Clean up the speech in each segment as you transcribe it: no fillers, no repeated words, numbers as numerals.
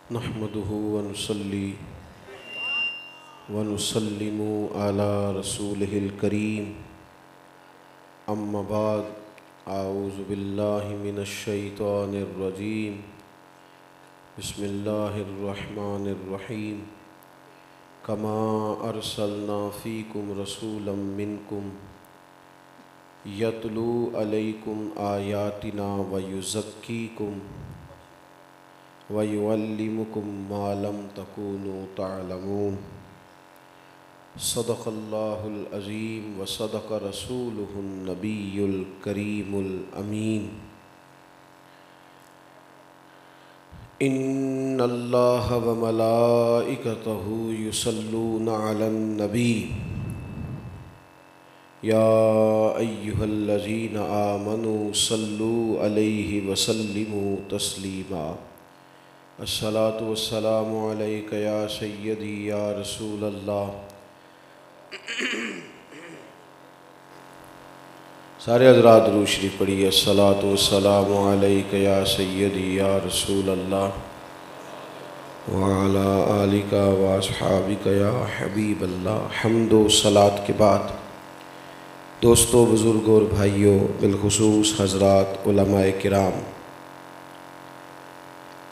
नहमदुहु व नुसल्ली व नुसल्लिमु अला रसूलिहिल करीम। अम्मा बाद, आऊज़ु बिल्लाहि मिनश शैतानिर रजीम। बिस्मिल्लाहिर रहमानिर रहीम। कमा अरसलना फ़ीकुम रसूलन मिनकुम यतलू अलैकुम आयातिना व युज़क्कीकुम व युअल्लिमुकुम मा लम तकूनू तअलमून। सदक़ल्लाहुल अज़ीम व सदक़ रसूलुहुन नबियुल करीमुल अमीन। इन्नल्लाह व मलाइकतहु युसल्लूना अलन नबी या अय्युहल्लज़ीना आमनू सल्लू अलैहि व सल्लिमू तस्लीमा। अस्सलातु वस्सलामु अलैका या सय्यदी या रसूलल्लाह। सारे हज़रात दुरूद शरीफ पढ़िए। अस्सलातु वस्सलामु अलैका या सय्यदी या रसूलल्लाह व अला आलिका व अस्हाबिका या हबीबल्लाह। हम्दो सलात के बाद दोस्तों, बुज़ुर्गों और भाइयों, बिलखुसूस हज़रात उलमाए किराम,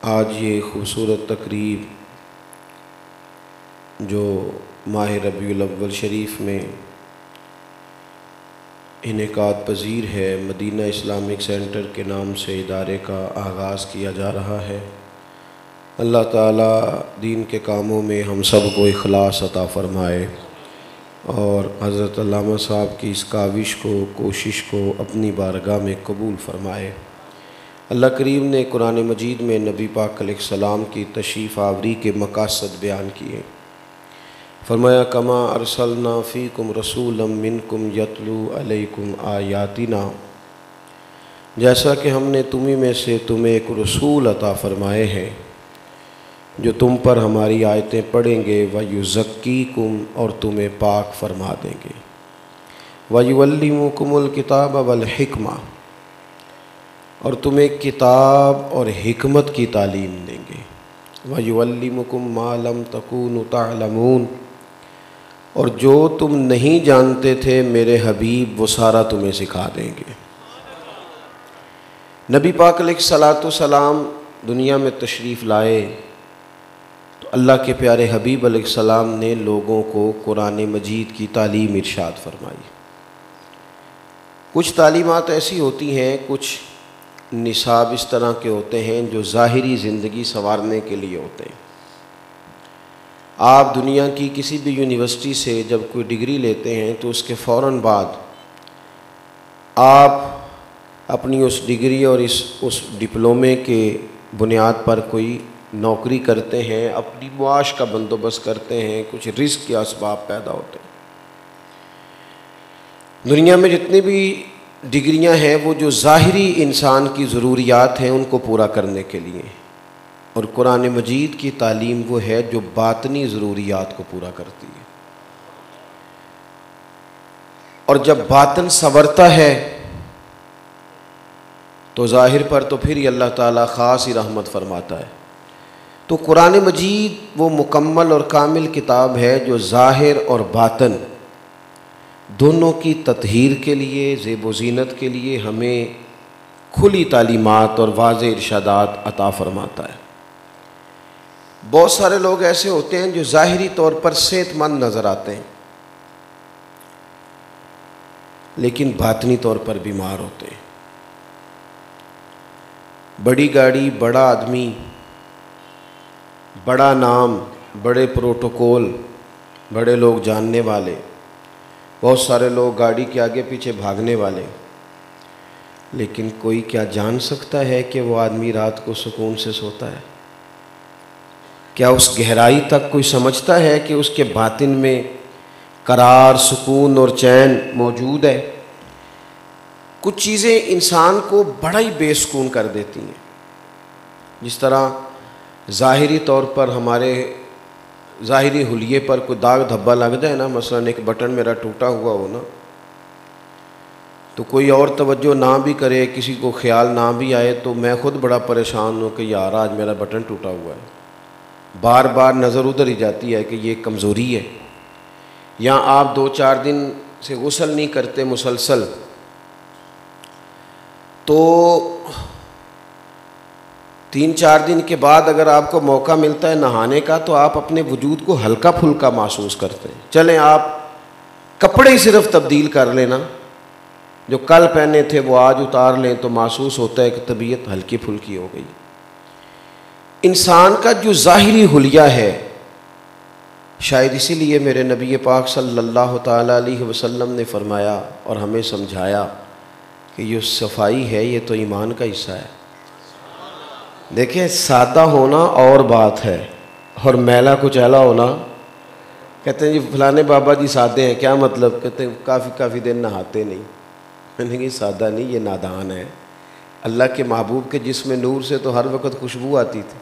आज ये ख़ूबसूरत तकरीब जो माह रबीउल अव्वल शरीफ में इनेकाद पज़ीर है, मदीना इस्लामिक सेंटर के नाम से इदारे का आगाज़ किया जा रहा है। अल्लाह ताला दीन के कामों में हम सब को इखलास अता फ़रमाए और हज़रत अल्लामा साहब की इस काविश को, कोशिश को अपनी बारगाह में कबूल फ़रमाए। अल्लाह करीम ने कुरान मजीद में नबी पाक अलैहिस्सलाम की तशरीफ़ आवरी के मकासद बयान किए। फरमाया, कमा अरसलना फ़ीकुम रसूलन मिनकुम यतलू अलैकुम आयातिना, जैसा कि हमने तुम्ही में से तुम्हें एक रसूल अता फ़रमाए हैं जो तुम पर हमारी आयतें पढ़ेंगे, व युज़क्कीकुम, और तुम्हें पाक फरमा देंगे, व युअल्लिमुकुमुल किताब वल हिकमा, और तुम्हें किताब और हिकमत की तालीम देंगे, व युअल्लिमुकुम मा लम तकूनू तअलमून, और जो तुम नहीं जानते थे मेरे हबीब वो सारा तुम्हें सिखा देंगे। नबी पाक अलैहिस्सलातु सलाम दुनिया में तशरीफ़ लाए तो अल्लाह के प्यारे हबीब अलैहिस्सलाम ने लोगों को कुरान मजीद की तालीम इरशाद फरमाई। कुछ तालीमात ऐसी होती हैं, कुछ निसाब इस तरह के होते हैं जो ज़ाहिरी ज़िंदगी संवारने के लिए होते हैं। आप दुनिया की किसी भी यूनिवर्सिटी से जब कोई डिग्री लेते हैं तो उसके फ़ौरन बाद आप अपनी उस डिग्री और उस डिप्लोमे के बुनियाद पर कोई नौकरी करते हैं, अपनी मुआश का बंदोबस्त करते हैं, कुछ रिस्क के असबाब पैदा होते हैं। दुनिया में जितनी भी डिग्रियां हैं वो जो ज़ाहिरी इंसान की ज़रूरियात हैं उनको पूरा करने के लिए, और कुरान मजीद की तालीम वो है जो बातनी ज़रूरियात को पूरा करती है। और जब बातन संवरता है तो ज़ाहिर पर तो फिर अल्लाह ताला ख़ास ही रहमत फरमाता है। तो कुरान मजीद वो मुकम्मल और कामिल किताब है जो ज़ाहिर और बातन दोनों की तत्हीर के लिए, ज़ेब व ज़ीनत के लिए हमें खुली तालीमात और वाज़े इरशादात अता फ़रमाता है। बहुत सारे लोग ऐसे होते हैं जो ज़ाहिरी तौर पर सेहतमंद नज़र आते हैं लेकिन बातनी तौर पर बीमार होते हैं। बड़ी गाड़ी, बड़ा आदमी, बड़ा नाम, बड़े प्रोटोकॉल, बड़े लोग जानने वाले, बहुत सारे लोग गाड़ी के आगे पीछे भागने वाले, लेकिन कोई क्या जान सकता है कि वो आदमी रात को सुकून से सोता है? क्या उस गहराई तक कोई समझता है कि उसके बातिन में करार, सुकून और चैन मौजूद है? कुछ चीज़ें इंसान को बड़ा ही बेसुकून कर देती हैं। जिस तरह ज़ाहिरी तौर पर हमारे ज़ाहिरी हुलिये पर कोई दाग धब्बा लग जाए ना, मसलन एक बटन मेरा टूटा हुआ हो ना, तो कोई और तवज्जो ना भी करे, किसी को ख्याल ना भी आए, तो मैं ख़ुद बड़ा परेशान हूँ कि यार आज मेरा बटन टूटा हुआ है। बार बार नज़र उधर ही जाती है कि ये कमज़ोरी है, या आप 2-4 दिन से गुस्ल नहीं करते मुसलसल, तो 3-4 दिन के बाद अगर आपको मौका मिलता है नहाने का तो आप अपने वजूद को हल्का फुल्का महसूस करते हैं। चलें आप कपड़े ही सिर्फ तब्दील कर लेना, जो कल पहने थे वो आज उतार लें तो महसूस होता है कि तबीयत हल्की फुल्की हो गई। इंसान का जो ज़ाहिरी हुलिया है, शायद इसीलिए मेरे नबी पाक सल्लल्लाहु ताला अलैहि वसल्लम ने फरमाया और हमें समझाया कि ये सफाई है, ये तो ईमान का हिस्सा है। देखिए, सादा होना और बात है और मैला कुचैला होना। कहते हैं जी फलाने बाबा जी सादे हैं, क्या मतलब? कहते हैं काफ़ी दिन नहाते नहीं। मैंने कहा सादा नहीं, ये नादान है। अल्लाह के महबूब के जिस्म नूर से तो हर वक्त खुशबू आती थी।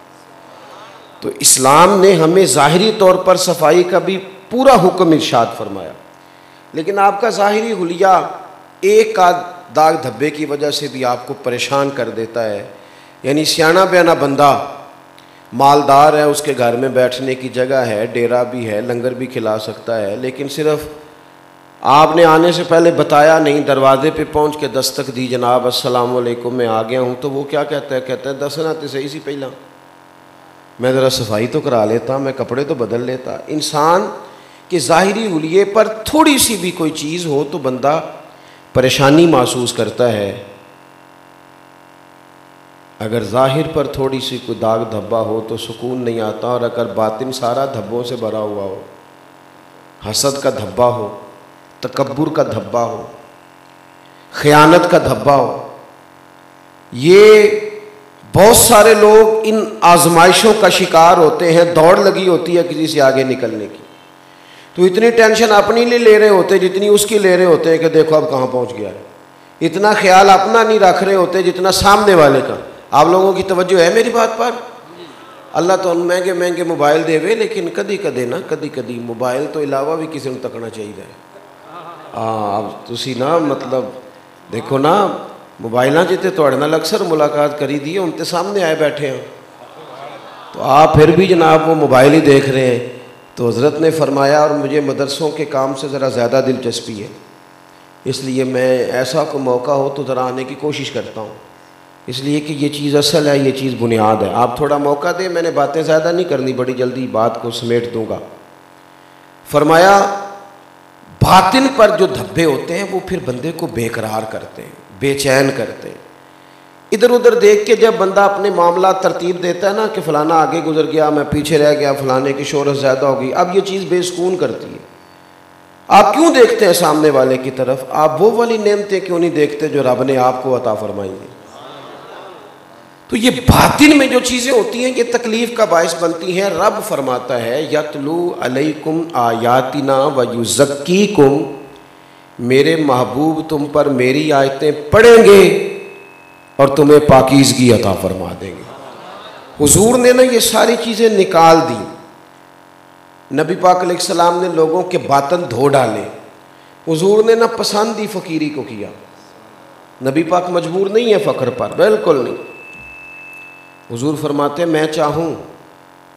तो इस्लाम ने हमें ज़ाहिरी तौर पर सफाई का भी पूरा हुक्म इरशाद फरमाया, लेकिन आपका ज़ाहिरी हुलिया एक का दाग धब्बे की वजह से भी आपको परेशान कर देता है। यानी सियाना बयाना बंदा मालदार है, उसके घर में बैठने की जगह है, डेरा भी है, लंगर भी खिला सकता है, लेकिन सिर्फ आपने आने से पहले बताया नहीं, दरवाजे पे पहुंच के दस्तक दी, जनाब अस्सलाम वालेकुम मैं आ गया हूं, तो वो क्या कहता है? कहता है दसना तो सही सी पहला, मैं ज़रा सफाई तो करा लेता, मैं कपड़े तो बदल लेता। इंसान के ज़ाहिरी हुलिये पर थोड़ी सी भी कोई चीज़ हो तो बंदा परेशानी महसूस करता है। अगर ज़ाहिर पर थोड़ी सी कोई दाग धब्बा हो तो सुकून नहीं आता, और अगर बातिन सारा धब्बों से भरा हुआ हो, हसद का धब्बा हो, तकब्बुर का धब्बा हो, ख़यानत का धब्बा हो, ये बहुत सारे लोग इन आजमाइशों का शिकार होते हैं। दौड़ लगी होती है किसी से आगे निकलने की, तो इतनी टेंशन अपनी नहीं ले रहे होते जितनी उसकी ले रहे होते हैं कि देखो अब कहाँ पहुँच गया है। इतना ख्याल अपना नहीं रख रहे होते जितना सामने वाले का। आप लोगों की तवज्जो है मेरी बात पर? अल्लाह तो महंगे महंगे मोबाइल देवे, लेकिन कदी कदे ना कदी मोबाइल तो इलावा भी किसी को तकना चाहिए। अब तुसी ना मतलब देखो ना, मोबाइलों जिते तुहाडे नाल अक्सर मुलाकात करी दी है, उनके सामने आए बैठे हैं, तो आप फिर भी जनाब वो मोबाइल ही देख रहे हैं। तो हज़रत ने फरमाया, और मुझे मदरसों के काम से ज़रा ज़्यादा दिलचस्पी है, इसलिए मैं ऐसा कोई मौका हो तो ज़रा आने की कोशिश करता हूँ, इसलिए कि ये चीज़ असल है, ये चीज़ बुनियाद है। आप थोड़ा मौका दें, मैंने बातें ज़्यादा नहीं करनी, बड़ी जल्दी बात को समेट दूँगा। फरमाया बातिन पर जो धब्बे होते हैं वो फिर बंदे को बेकरार करते हैं, बेचैन करते हैं। इधर उधर देख के जब बंदा अपने मामला तरतीब देता है ना कि फ़लाना आगे गुजर गया, मैं पीछे रह गया, फ़लाने की शोहरत ज़्यादा हो गई, अब ये चीज़ बेसुकून करती है। आप क्यों देखते हैं सामने वाले की तरफ? आप वो वाली नेमतें क्यों नहीं देखते जो रब ने आपको अता फरमाई है? तो ये बातिन में जो चीज़ें होती हैं ये तकलीफ़ का बायस बनती हैं। रब फरमाता है यतलू अलैकुम आयातिना व युज़क्कीकुम, मेरे महबूब तुम पर मेरी आयतें पढ़ेंगे और तुम्हें पाकीज़गी अता फरमा देंगे। हुजूर ने ना ये सारी चीज़ें निकाल दी। नबी पाक अलैहिस्सलाम ने लोगों के बातन धो डाले। हुजूर ने ना पसंद ही फ़कीरी को किया। नबी पाक मजबूर नहीं है फ़क्र पर, बिल्कुल नहीं। हुजूर फरमाते मैं चाहूँ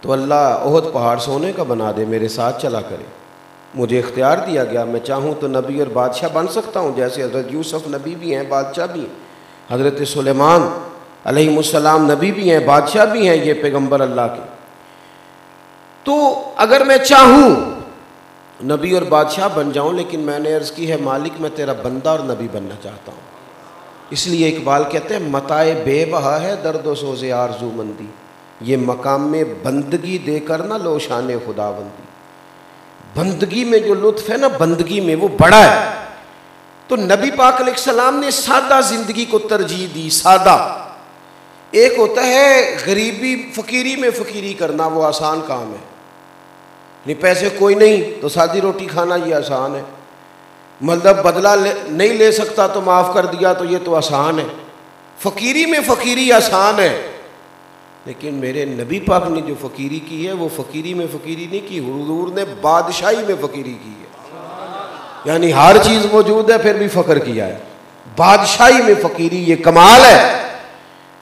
तो अल्लाह ओहद पहाड़ सोने का बना दे, मेरे साथ चला करे। मुझे इख्तियार दिया गया, मैं चाहूँ तो नबी और बादशाह बन सकता हूँ, जैसे हज़रत यूसुफ नबी भी हैं, बादशाह भी हैं, हज़रत सुलेमान अलैहिस्सलाम नबी भी हैं, बादशाह भी हैं, ये पैगम्बर अल्लाह के। तो अगर मैं चाहूँ नबी और बादशाह बन जाऊँ, लेकिन मैंने अर्ज़ की है मालिक मैं तेरा बंदा और नबी बनना चाहता हूँ। इसलिए इकबाल कहते हैं मताए बेबहा है दर्द सोज़े आरज़ू मंदी, ये मकाम में बंदगी देकर ना लो शान खुदाबंदी। बंदगी में जो लुत्फ़ है ना, बंदगी में वो बड़ा है। तो नबी पाक अलैहिस्सलाम ने सादा ज़िंदगी को तरजीह दी। सादा एक होता है गरीबी फ़कीरी में फ़कीरी करना, वो आसान काम है। नहीं पैसे कोई नहीं तो सादी रोटी खाना ये आसान है। मतलब बदला नहीं ले सकता तो माफ़ कर दिया तो ये तो आसान है। फ़कीरी में फ़कीरी आसान है, लेकिन मेरे नबी पाक ने जो फ़कीरी की है वो फ़कीरी में फ़कीरी नहीं की, हुजूर ने बादशाही में फ़कीरी की है। यानी हर चीज़ मौजूद है फिर भी फ़क्र किया है। बादशाही में फ़कीरी ये कमाल है।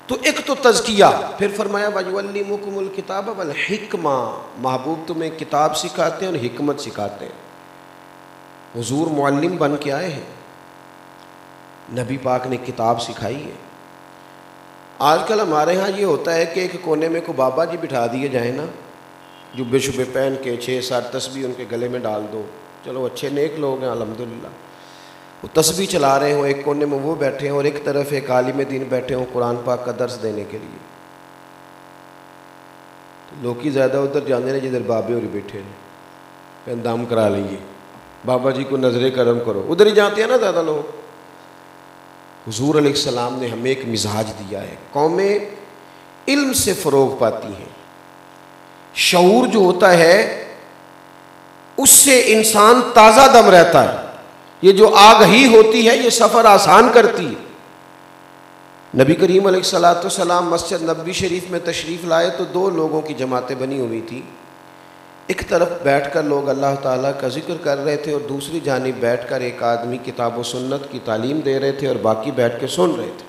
तो एक तो तज़किया, फिर फरमाया वयुअल्लिमुकुमुल किताब वल हिकमा, महबूब तुम्हें किताब सिखाते हैं और हिकमत सिखाते हैं। हुजूर मुअल्लिम बन के आए हैं, नबी पाक ने किताब सिखाई है। आजकल हमारे यहाँ ये होता है कि एक कोने में को बाबा जी बिठा दिए जाए ना, जुब्बे शुब्बे पहन के 6-7 तस्बीह उनके गले में डाल दो, चलो अच्छे नेक लोग हैं अल्हम्दुलिल्लाह, वो तस्बीह चला रहे हों, एक कोने में वो बैठे हों और एक तरफ एक आलिम दीन बैठे हों कुरान पाक का दर्स देने के लिए। तो लोग की ज़्यादा उधर जाने जिधर बाबे और बैठे हैं, दाम करा लीजिए, बाबा जी को नजर करम करो, उधर ही जाते हैं ना ज़्यादा लोग। हुजूर अलैहिस्सलाम ने हमें एक मिजाज दिया है, कौमें इल्म से फ़रोग पाती हैं, शऊर जो होता है उससे इंसान ताज़ा दम रहता है। ये जो आगही होती है ये सफ़र आसान करती है। नबी करीम अलैहिस्सलाम मस्जिद नबवी शरीफ में तशरीफ़ लाए तो 2 लोगों की जमातें बनी हुई थी। एक तरफ बैठकर लोग अल्लाह ताला का जिक्र कर रहे थे और दूसरी जानिब बैठकर एक आदमी किताब व सुन्नत की तालीम दे रहे थे और बाकी बैठ के सुन रहे थे।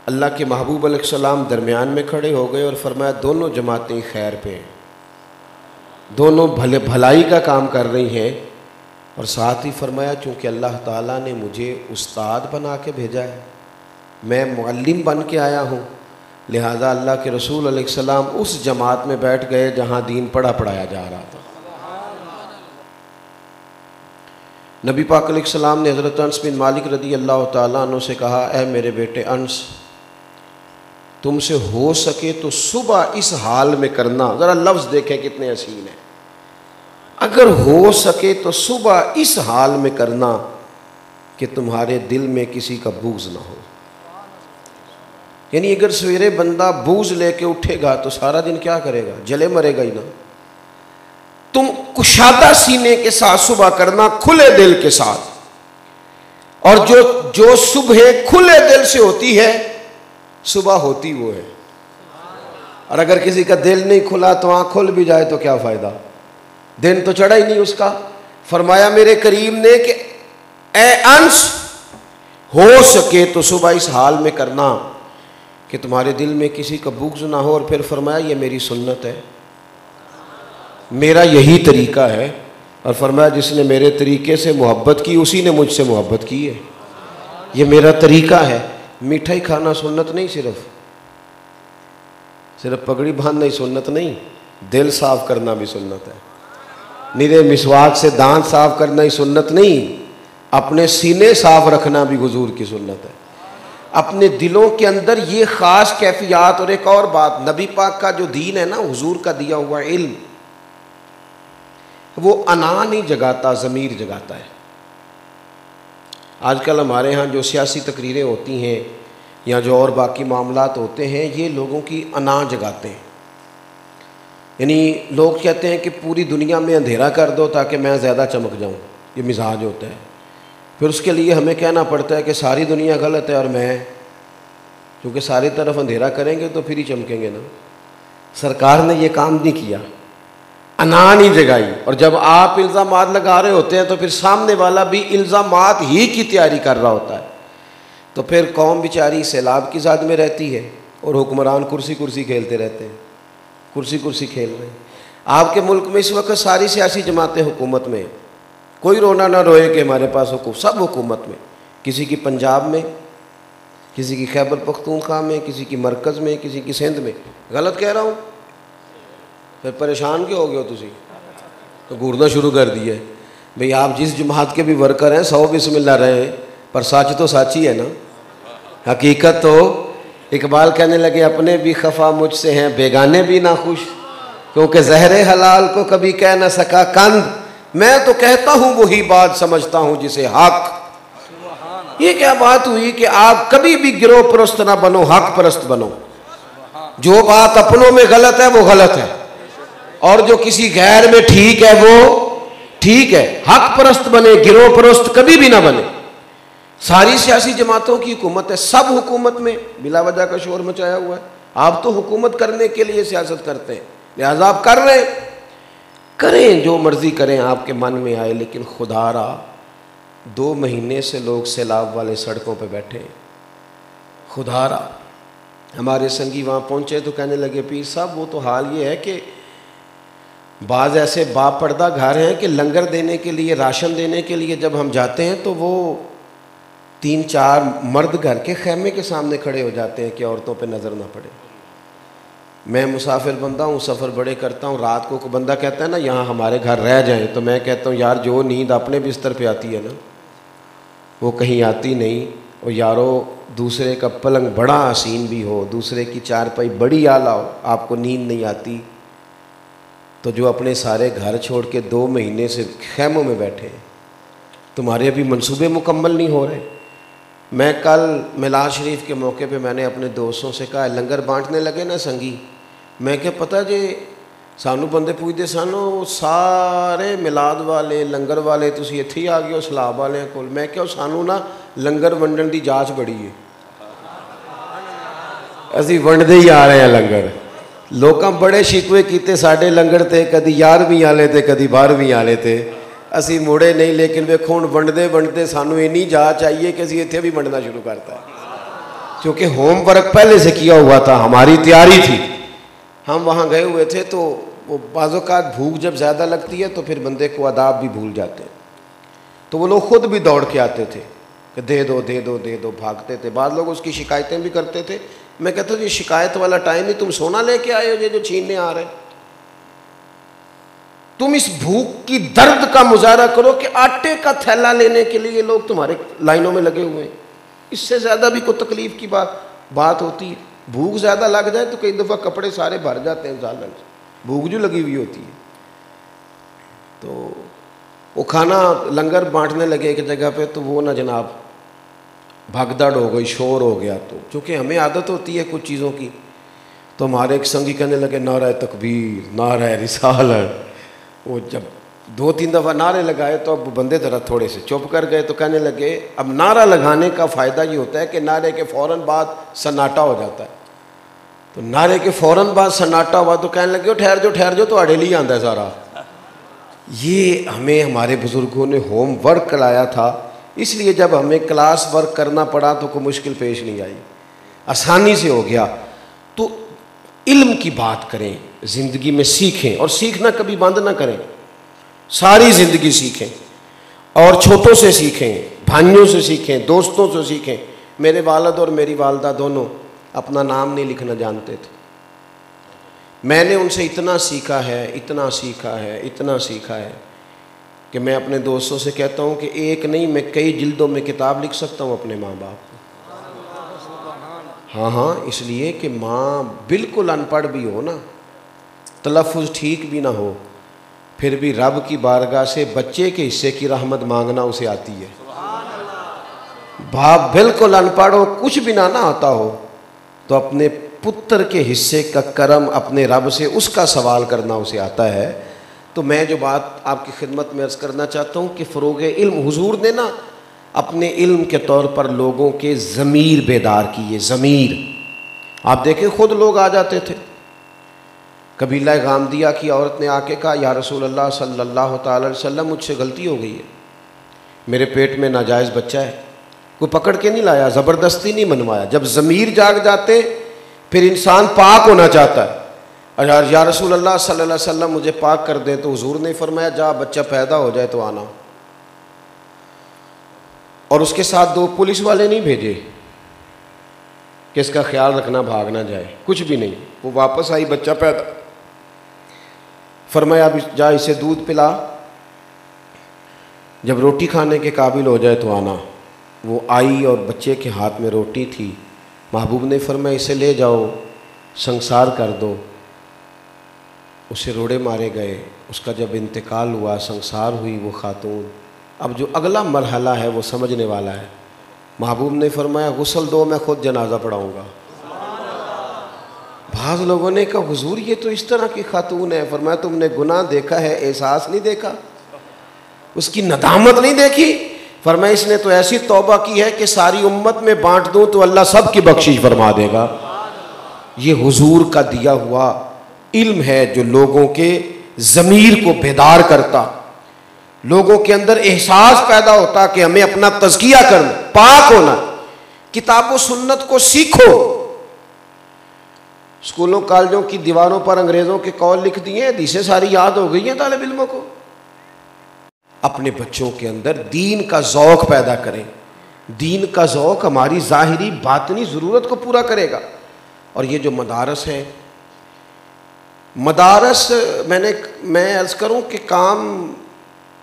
अल्लाह के महबूब अलैहिस्सलाम दरमियान में खड़े हो गए और फरमाया दोनों जमातें खैर पे हैं, दोनों भलाई का काम कर रही हैं। और साथ ही फरमाया चूँकि अल्लाह ताला ने मुझे उस्ताद बना के भेजा है, मैं मुअल्लिम बन के आया हूँ, लिहाजा अल्लाह के रसूल अलैहिस्सलाम उस जमात में बैठ गए जहाँ दीन पढ़ाया जा रहा था। नबी पाक अलैहिस्सलाम ने हज़रत अनस बिन मालिक रदी अल्लाह ताला अन्हु से कहा, ऐ मेरे बेटे अनस, तुमसे हो सके तो सुबह इस हाल में करना, ज़रा लफ्ज़ देखें कितने हसीन हैं, अगर हो सके तो सुबह इस हाल में करना कि तुम्हारे दिल में किसी का बूझ ना हो। यानी अगर सवेरे बंदा बूझ लेके उठेगा तो सारा दिन क्या करेगा, जले मरेगा ही ना। तुम कुशादा सीने के साथ सुबह करना, खुले दिल के साथ, और जो सुबह खुले दिल से होती है सुबह होती वो है। और अगर किसी का दिल नहीं खुला तो आँख खुल भी जाए तो क्या फ़ायदा, दिन तो चढ़ा ही नहीं उसका। फरमाया मेरे करीम ने कि ए अंश, हो सके तो सुबह इस हाल में करना कि तुम्हारे दिल में किसी का बुग़्ज़ ना हो। और फिर फरमाया ये मेरी सुन्नत है, मेरा यही तरीका है। और फरमाया जिसने मेरे तरीके से मोहब्बत की उसी ने मुझसे मोहब्बत की है, ये मेरा तरीका है। मिठाई खाना सुन्नत नहीं, सिर्फ पगड़ी बांधना ही सुन्नत नहीं, दिल साफ करना भी सुन्नत है। निरे मिसवाक से दांत साफ करना ही सुन्नत नहीं, अपने सीने साफ रखना भी हुजूर की सुन्नत है। अपने दिलों के अंदर ये ख़ास कैफियत। और एक और बात, नबी पाक का जो दीन है ना, हुजूर का दिया हुआ इल्म, वो अना नहीं जगाता, ज़मीर जगाता है। आजकल हमारे यहाँ जो सियासी तकरीरें होती हैं या जो और बाकी मामलात होते हैं, ये लोगों की अना जगाते हैं। यानी लोग कहते हैं कि पूरी दुनिया में अंधेरा कर दो ताकि मैं ज़्यादा चमक जाऊँ, ये मिजाज होता है। फिर उसके लिए हमें कहना पड़ता है कि सारी दुनिया गलत है और मैं, क्योंकि सारी तरफ अंधेरा करेंगे तो फिर ही चमकेंगे ना। सरकार ने ये काम नहीं किया, अना नहीं जगाई। और जब आप इल्ज़ामात लगा रहे होते हैं तो फिर सामने वाला भी इल्ज़ामात ही की तैयारी कर रहा होता है। तो फिर कौम बेचारी सैलाब की ज़द में रहती है और हुक्मरान कुर्सी कुर्सी खेलते रहते हैं, कुर्सी कुर्सी खेल रहे हैं। आपके मुल्क में इस वक्त सारी सियासी जमातें हुकूमत में, कोई रोना ना रोए कि हमारे पास सब हुकूमत में, किसी की पंजाब में, किसी की खैबर पख्तूनख्वा में, किसी की मरकज़ में, किसी की सिंध में। गलत कह रहा हूँ? फिर परेशान क्यों हो गए हो तुसी? तो घूरना शुरू कर दिया भाई। आप जिस जमात के भी वर्कर हैं 100 बिस्मिल्लाह रहे हैं, पर सच तो सच ही है ना। हकीकत तो इकबाल कहने लगे अपने भी खफा मुझसे हैं, बेगाने भी ना खुश, क्योंकि ज़हरे हलाल को कभी कह ना सका कंद, मैं तो कहता हूँ वही बात समझता हूँ जिसे हक। ये क्या बात हुई कि आप कभी भी गिरोह परस्त ना बनो, हक परस्त बनो। जो बात अपनों में गलत है वो गलत है, और जो किसी गैर में ठीक है वो ठीक है। हक परस्त बने, गिरोह परस्त कभी भी ना बने। सारी सियासी जमातों की हुकूमत है, सब हुकूमत में बिला वजह का शोर मचाया हुआ है। आप तो हुकूमत करने के लिए सियासत करते हैं, लिहाजा आप कर रहे हैं, करें जो मर्जी करें, आपके मन में आए। लेकिन खुदारा 2 महीने से लोग सैलाब वाले सड़कों पे बैठे हैं। खुदारा हमारे संगी वहाँ पहुँचे तो कहने लगे पीर साहब वो तो हाल ये है कि बाज़ ऐसे बापर्दा घर हैं कि लंगर देने के लिए, राशन देने के लिए जब हम जाते हैं तो वो 3-4 मर्द घर के खैमे के सामने खड़े हो जाते हैं कि औरतों पे नज़र ना पड़े। मैं मुसाफिर बंदा हूँ, सफ़र बड़े करता हूँ, रात को बंदा कहता है ना यहाँ हमारे घर रह जाएं, तो मैं कहता हूँ यार जो नींद अपने बिस्तर पे आती है ना वो कहीं आती नहीं। और यारो दूसरे का पलंग बड़ा हसीन भी हो, दूसरे की चारपाई बड़ी आला हो, आपको नींद नहीं आती, तो जो अपने सारे घर छोड़ के 2 महीने से खैमों में बैठे हैं, तुम्हारे अभी मंसूबे मुकम्मल नहीं हो रहे। मैं कल मिलाद शरीफ के मौके पे मैंने अपने दोस्तों से कहा लंगर बांटने लगे ना संगी, मैं क्या पता जे सानू बंदे पूछते सानू सारे मिलाद वाले लंगर वाले तुसी इत्थे ही आ गए हो सलाब वाले कोल। मैं क्या सानू ना लंगर वंडन की जाच बड़ी है, असी वंडते ही आ रहे हैं लंगर। लोकां बड़े शिकवे कीते साडे लंगर ते, कदी 11वीं वाले ते कदी 12वीं वाले ते, असी मुड़े नहीं। लेकिन वेखो हुण वंडते वंडते सानू इन्नी जाच चाहिए कि असी इत्थे भी वंडना शुरू करता है, क्योंकि होमवर्क पहले से किया हुआ था, हमारी तैयारी थी। हम वहाँ गए हुए थे तो वो बाज़ोकात भूख जब ज़्यादा लगती है तो फिर बंदे को आदाब भी भूल जाते हैं, तो वो लोग खुद भी दौड़ के आते थे कि दे दो दे दो दे दो, भागते थे। बाद लोग उसकी शिकायतें भी करते थे। मैं कहता हूँ ये शिकायत वाला टाइम ही, तुम सोना लेके आए हो ये जो छीनने आ रहे, तुम इस भूख की दर्द का मुजाहरा करो कि आटे का थैला लेने के लिए लोग तुम्हारे लाइनों में लगे हुए हैं। इससे ज़्यादा भी कोई तकलीफ़ की बात होती है। भूख ज़्यादा लग जाए तो कई दफ़ा कपड़े सारे भर जाते हैं सालन से, भूख जो लगी हुई होती है। तो वो खाना लंगर बांटने लगे एक जगह पे, तो वो ना जनाब भगदड़ हो गई, शोर हो गया। तो चूँकि हमें आदत होती है कुछ चीज़ों की, तो हमारे एक संगी कहने लगे नारा तकबीर, नारा रिसालत। वो जब 2-3 दफ़ा नारे लगाए तो अब बंदे ज़रा थोड़े से चुप कर गए। तो कहने लगे अब नारा लगाने का फ़ायदा ये होता है कि नारे के फ़ौरन बाद सन्नाटा हो जाता है। तो नारे के फ़ौरन बाद सन्नाटा हुआ तो कहने लगे ठहर जो तो अड़ेली आंदा है सारा। ये हमें हमारे बुज़ुर्गों ने होम वर्क कराया था, इसलिए जब हमें क्लास वर्क करना पड़ा तो कोई मुश्किल पेश नहीं आई, आसानी से हो गया। तो इल्म की बात करें, ज़िंदगी में सीखें, और सीखना कभी बंद ना करें, सारी ज़िंदगी सीखें, और छोटों से सीखें, भाइयों से सीखें, दोस्तों से सीखें। मेरे वालिद और मेरी वालदा दोनों अपना नाम नहीं लिखना जानते थे। मैंने उनसे इतना सीखा है, इतना सीखा है, इतना सीखा है कि मैं अपने दोस्तों से कहता हूँ कि एक नहीं मैं कई जिल्दों में किताब लिख सकता हूँ अपने माँ बाप को। हाँ, इसलिए कि माँ बिल्कुल अनपढ़ भी हो ना, तलफ़ुज़ ठीक भी ना हो, फिर भी रब की बारगाह से बच्चे के हिस्से की रहमत मांगना उसे आती है। बाप बिल्कुल अनपढ़ हो, कुछ भी ना आता हो, तो अपने पुत्र के हिस्से का करम अपने रब से उसका सवाल करना उसे आता है। तो मैं जो बात आपकी खिदमत में अर्ज़ करना चाहता हूँ कि फ़रोग़ इल्म, हुजूर ने ना अपने इल्म के तौर पर लोगों के ज़मीर बेदार किए। ज़मीर आप देखें खुद लोग आ जाते थे। कबीला गामदिया की औरत ने आके कहा या रसूल अल्लाह सल्लल्लाहु अलैहि वसल्लम मुझसे गलती हो गई है, मेरे पेट में नाजायज़ बच्चा है। कोई पकड़ के नहीं लाया, ज़बरदस्ती नहीं मनवाया। जब ज़मीर जाग जाते फिर इंसान पाक होना चाहता है। और या रसूल अल्लाह सल्लल्लाहु अलैहि वसल्लम मुझे पाक कर दे, तो हुजूर ने फरमाया जा बच्चा पैदा हो जाए तो आना। और उसके साथ 2 पुलिस वाले नहीं भेजे कि इसका ख्याल रखना भाग ना जाए, कुछ भी नहीं। वो वापस आई, बच्चा पैदा, फरमाया अब जा इसे दूध पिला, जब रोटी खाने के काबिल हो जाए तो आना। वो आई और बच्चे के हाथ में रोटी थी। महबूब ने फरमाया इसे ले जाओ, संसार कर दो। उसे रोड़े मारे गए। उसका जब इंतकाल हुआ, संसार हुई वो खातून। अब जो अगला मरहला है वो समझने वाला है। महबूब ने फरमाया गुस्ल दो, मैं खुद जनाजा पढ़ाऊँगा। बाज़ लोगों ने कहा हुजूर ये तो इस तरह की खातून है। फरमाया तुमने गुनाह देखा है, एहसास नहीं देखा, उसकी नदामत नहीं देखी। फरमाया इसने तो ऐसी तौबा की है कि सारी उम्मत में बांट दूं तो अल्लाह सब की बख्शिश फरमा देगा। ये हुजूर का दिया हुआ इल्म है जो लोगों के ज़मीर को बेदार करता, लोगों के अंदर एहसास पैदा होता कि हमें अपना तज़किया करना, पाक होना। किताब व सुन्नत को सीखो, स्कूलों कॉलेजों की दीवारों पर अंग्रेज़ों के कौल लिख दिए, हदीसें सारी याद हो गई हैं तालिब इल्मों को। अपने बच्चों के अंदर दीन का ज़ौक़ पैदा करें। दीन का ज़ौक़ हमारी ज़ाहिरी बातनी ज़रूरत को पूरा करेगा। और ये जो मदारस हैं, मदारस मैं अर्ज़ करूँ कि काम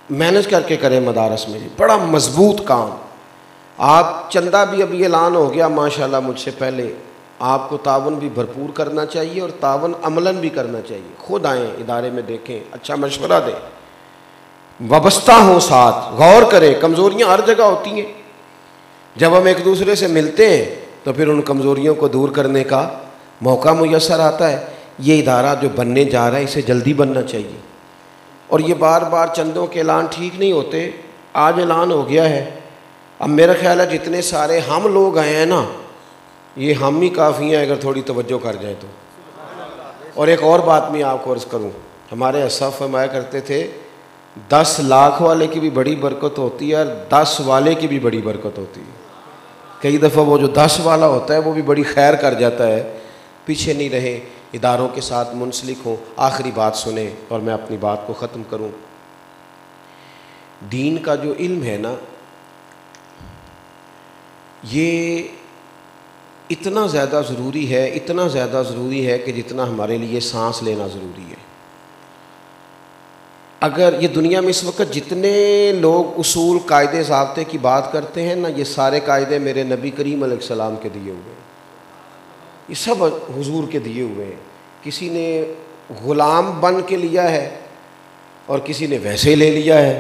मैनेज करके करें। मदारस में बड़ा मजबूत काम। आप चंदा भी अभी ऐलान हो गया माशाल्लाह मुझसे पहले, आपको तावन भी भरपूर करना चाहिए और तावन अमलन भी करना चाहिए। खुद आएँ इदारे में, देखें, अच्छा मशवरा दें, वाबस्ता हों, साथ गौर करें। कमज़ोरियाँ हर जगह होती हैं। जब हम एक दूसरे से मिलते हैं तो फिर उन कमज़ोरियों को दूर करने का मौका मुयस्सर आता है। ये इदारा जो बनने जा रहा है इसे जल्दी बनना चाहिए। और ये बार बार चंदों के ऐलान ठीक नहीं होते। आज ऐलान हो गया है। अब मेरा ख्याल है जितने सारे हम लोग आए हैं ना, ये हम ही काफ़ी हैं अगर थोड़ी तवज्जो कर जाए तो। और एक और बात मैं आपको अर्ज़ करूँ, हमारे असफ़ फरमाया करते थे 10 लाख वाले की भी बड़ी बरकत होती है और 10 वाले की भी बड़ी बरकत होती है। कई दफ़ा वो जो 10 वाला होता है वो भी बड़ी खैर कर जाता है। पीछे नहीं रहे, इदारों के साथ मुंसलिक हों। आखिरी बात सुने और मैं अपनी बात को ख़त्म करूँ। दीन का जो इल्म है ना, ये इतना ज़्यादा ज़रूरी है, इतना ज़्यादा ज़रूरी है कि जितना हमारे लिए सांस लेना ज़रूरी है। अगर ये दुनिया में इस वक्त जितने लोग उसूल, कायदे, ज़ाब्ते की बात करते हैं ना, ये सारे कायदे मेरे नबी करीम अलैहिस्सलाम के दिए हुए हैं। ये सब हुजूर के दिए हुए हैं। किसी ने ग़ुलाम बन के लिया है और किसी ने वैसे ले लिया है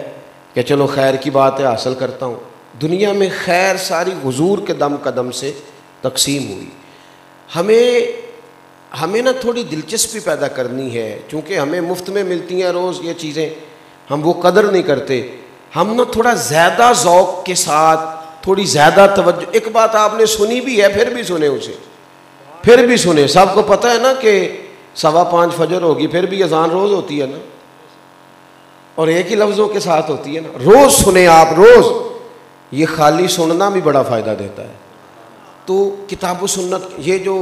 कि चलो खैर की बात है, हासिल करता हूँ। दुनिया में खैर सारी हुजूर के दम कदम से तकसीम हुई। हमें ना थोड़ी दिलचस्पी पैदा करनी है, चूँकि हमें मुफ्त में मिलती हैं रोज़ ये चीज़ें, हम वो कदर नहीं करते। हम ना थोड़ा ज़्यादा ज़ौक़ के साथ, थोड़ी ज़्यादा तवज्जो। एक बात आपने सुनी भी है, फिर भी सुने उसे, फिर भी सुने। सबको पता है ना कि 5:15 फजर होगी, फिर भी अज़ान रोज़ होती है ना, और एक ही लफ्ज़ों के साथ होती है ना। रोज़ सुने आप, रोज़। ये खाली सुनना भी बड़ा फ़ायदा देता है। तो किताब व सुन्नत, ये जो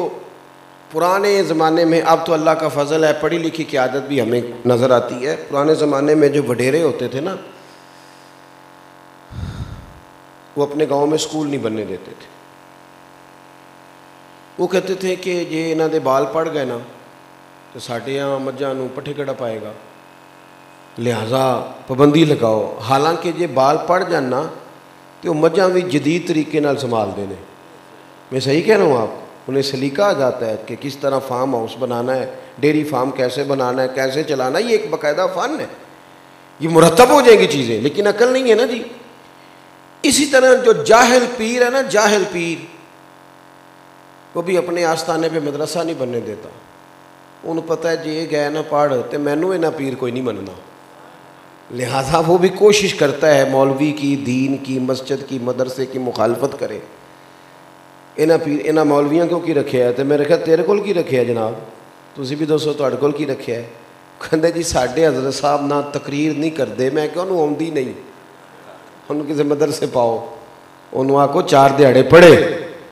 पुराने ज़माने में, अब तो अल्लाह का फ़ज़ल है पढ़ी लिखी की आदत भी हमें नज़र आती है। पुराने ज़माने में जो वडेरे होते थे ना, वो अपने गांव में स्कूल नहीं बनने देते थे। वो कहते थे कि जे इन्हां दे बाल पड़ गए ना तो साढ़े यहाँ मझां नूं पट्ठे किहड़ा पाएगा, लिहाजा पाबंदी लगाओ। हालांकि जे बाल पड़ जान ना तो मझां भी जदीद तरीके नाल संभालते हैं। मैं सही कह रहा हूँ आप, उन्हें सलीका आ जाता है कि किस तरह फार्म हाउस बनाना है, डेयरी फार्म कैसे बनाना है, कैसे चलाना है। ये एक बाकायदा फ़न है, ये मुरतब हो जाएंगी चीज़ें, लेकिन अकल नहीं है ना जी। इसी तरह जो जाहिल पीर है ना, जाहिल पीर, वो भी अपने आस्थाने पे मदरसा नहीं बनने देता। उन्हें पता है जे गए ना पढ़ तो मैनू इन्हां पीर कोई नहीं मनना, लिहाजा वो भी कोशिश करता है मौलवी की, दीन की, मस्जिद की, मदरसे की मुखालफत करे। इन्हां पीर, इन्हां मौलवियां क्यों की रखे है, तो मेरे ख्याल तेरे कोल की रखे है जनाब, तुसी भी दसो तुहाडे कोल की रखे है। कहते जी साढ़े हज़रत साहब ना तकरीर नहीं करते। मैं क्या उन्होंने आउंदी नहीं, उन्होंने किसी मदरसे पाओ, उन्होंने आखो 4 दिहाड़े पढ़े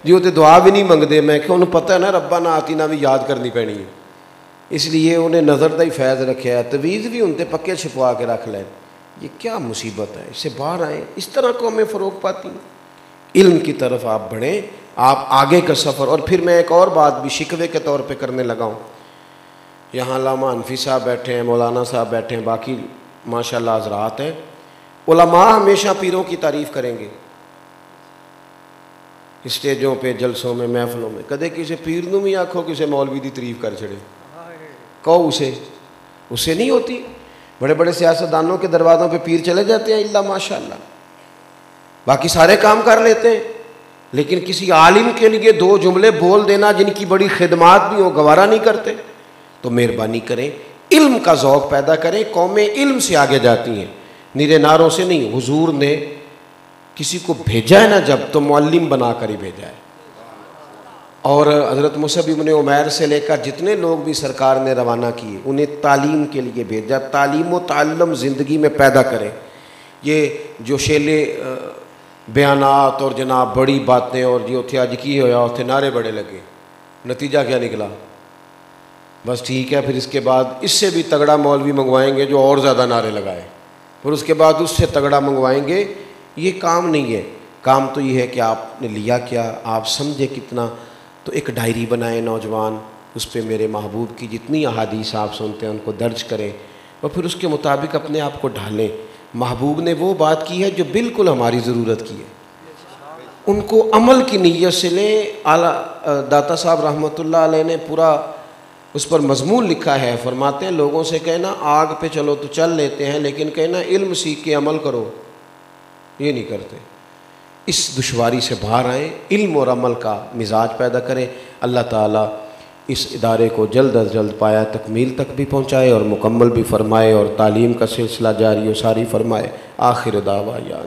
जी, वो तो दुआ भी नहीं मंगते। मैं क्या उन्होंने पता है ना रब्बा ना आती ना भी याद करनी पैनी है, इसलिए उन्हें नज़र का ही फैज़ रखे है। तवीज़ भी उनते पक्के छिपवा के रख लें। ये क्या मुसीबत है, इससे बाहर आएँ। इस तरह को हमें फ़रोग पाती। इल्म की तरफ आप बढ़ें, आप आगे का सफ़र। और फिर मैं एक और बात भी शिकवे के तौर पे करने लगा हूँ। यहाँ अल्लामा हनफी साहब बैठे हैं, मौलाना साहब बैठे हैं, बाकी माशाल्लाह हज़रात हैं। उलमा हमेशा पीरों की तारीफ़ करेंगे स्टेजों पे, जलसों में, महफलों में। कदे किसी पीर नूं भी आखो किसी मौलवी की तारीफ़ कर छड़े, कहो उसे नहीं होती। बड़े बड़े सियासतदानों के दरवाज़ों पे पीर चले जाते हैं, इल्ला माशाल्लाह, बाकी सारे काम कर लेते हैं, लेकिन किसी आलिम के लिए 2 जुमले बोल देना जिनकी बड़ी खिदमात भी हो, गवारा नहीं करते। तो मेहरबानी करें, इल्म का ज़ौक़ पैदा करें। कौमें इल्म से आगे जाती हैं, निरे नारों से नहीं। हुजूर ने किसी को भेजा है ना जब, तो मुअल्लिम बना कर ही भेजा है। और हज़रत मुसअब इब्न उमैर से लेकर जितने लोग भी सरकार ने रवाना किए, उन्हें तालीम के लिए भेजा। तालीम व ताल्लुम ज़िंदगी में पैदा करें। ये जो शेले बयानात और जनाब बड़ी बातें और जी उत्थे अज की होया, उत्थे नारे बड़े लगे, नतीजा क्या निकला? बस ठीक है, फिर इसके बाद इससे भी तगड़ा मौलवी मंगवाएंगे जो और ज़्यादा नारे लगाए, फिर उसके बाद उससे तगड़ा मंगवाएंगे। ये काम नहीं है। काम तो ये है कि आपने लिया क्या, आप समझे कितना। तो एक डायरी बनाए नौजवान, उस पर मेरे महबूब की जितनी अहादीस आप सुनते हैं उनको दर्ज करें और फिर उसके मुताबिक अपने आप को ढालें। महबूब ने वो बात की है जो बिल्कुल हमारी ज़रूरत की है, उनको अमल की नीयत से लें। आला दाता साहब रहमतुल्लाह अलैह ने पूरा उस पर मजमून लिखा है। फरमाते हैं लोगों से कहना आग पे चलो तो चल लेते हैं, लेकिन कहना इल्म सीख के अमल करो, ये नहीं करते। इस दुश्वारी से बाहर आएँ, इल्म और अमल का मिजाज पैदा करें। अल्लाह ताला इस इदारे को जल्द अज जल्द पाया तकमील तक भी पहुँचाए और मुकम्मल भी फ़रमाए और तालीम का सिलसिला जारी व सारी फ़रमाए। आखिर दावा या